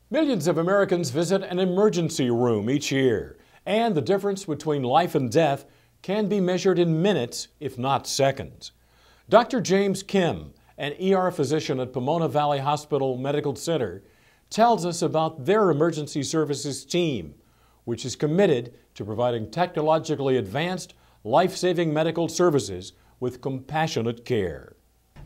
Millions of Americans visit an emergency room each year, and the difference between life and death can be measured in minutes, if not seconds. Dr. James Kim, an ER physician at Pomona Valley Hospital Medical Center, tells us about their emergency services team, which is committed to providing technologically advanced, life-saving medical services with compassionate care.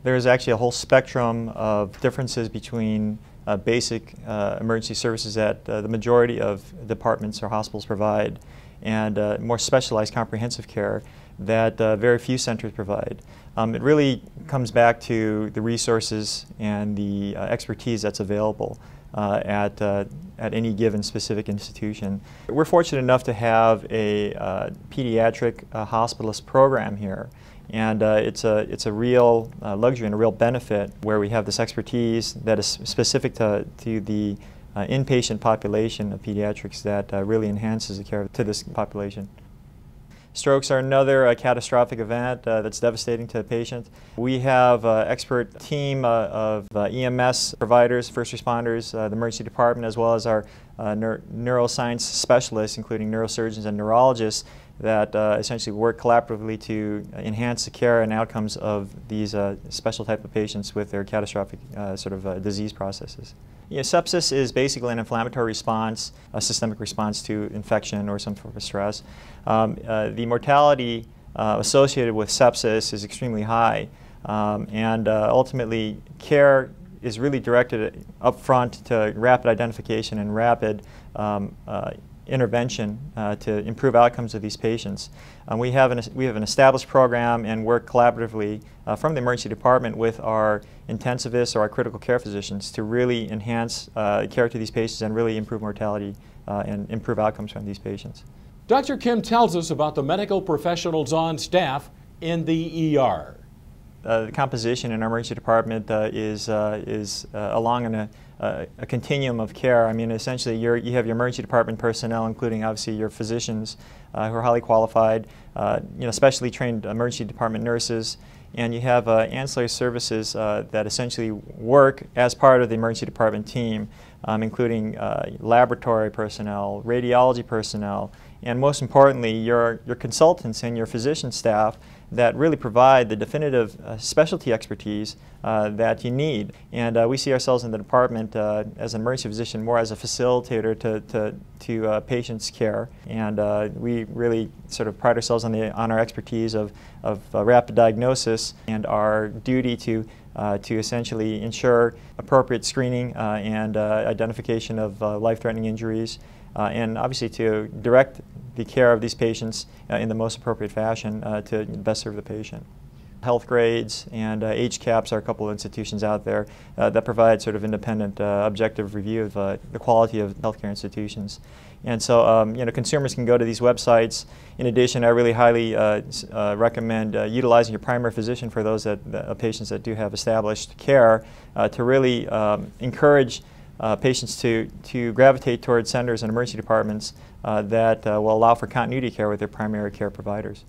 There is actually a whole spectrum of differences between basic emergency services that the majority of departments or hospitals provide and more specialized comprehensive care that very few centers provide. It really comes back to the resources and the expertise that's available at any given specific institution. We're fortunate enough to have a pediatric hospitalist program here. And it's a real luxury and a real benefit where we have this expertise that is specific to the inpatient population of pediatrics that really enhances the care to this population. Strokes are another catastrophic event that's devastating to the patient. We have an expert team of EMS providers, first responders, the emergency department, as well as our neuroscience specialists, including neurosurgeons and neurologists, that essentially work collaboratively to enhance the care and outcomes of these special type of patients with their catastrophic disease processes. Sepsis is basically an inflammatory response, a systemic response to infection or some form of stress. The mortality associated with sepsis is extremely high, and ultimately care is really directed up front to rapid identification and rapid intervention to improve outcomes of these patients. We have an established program and work collaboratively from the emergency department with our intensivists or our critical care physicians to really enhance care to these patients and really improve mortality and improve outcomes from these patients. Dr. Kim tells us about the medical professionals on staff in the ER. The composition in our emergency department is along a continuum of care. I mean, essentially, you have your emergency department personnel, including obviously your physicians who are highly qualified, specially trained emergency department nurses, and you have ancillary services that essentially work as part of the emergency department team, including laboratory personnel, radiology personnel, and most importantly, your consultants and your physician staff that really provide the definitive specialty expertise that you need. And we see ourselves in the department as an emergency physician more as a facilitator to patients' care. And we really sort of pride ourselves on our expertise of rapid diagnosis and our duty to essentially ensure appropriate screening and identification of life-threatening injuries, and obviously to direct the care of these patients in the most appropriate fashion to best serve the patient. Health grades and age caps are a couple of institutions out there that provide sort of independent, objective review of the quality of healthcare institutions. And so, consumers can go to these websites. In addition, I really highly recommend utilizing your primary physician for those patients that do have established care to really encourage patients to gravitate towards centers and emergency departments that will allow for continuity care with their primary care providers.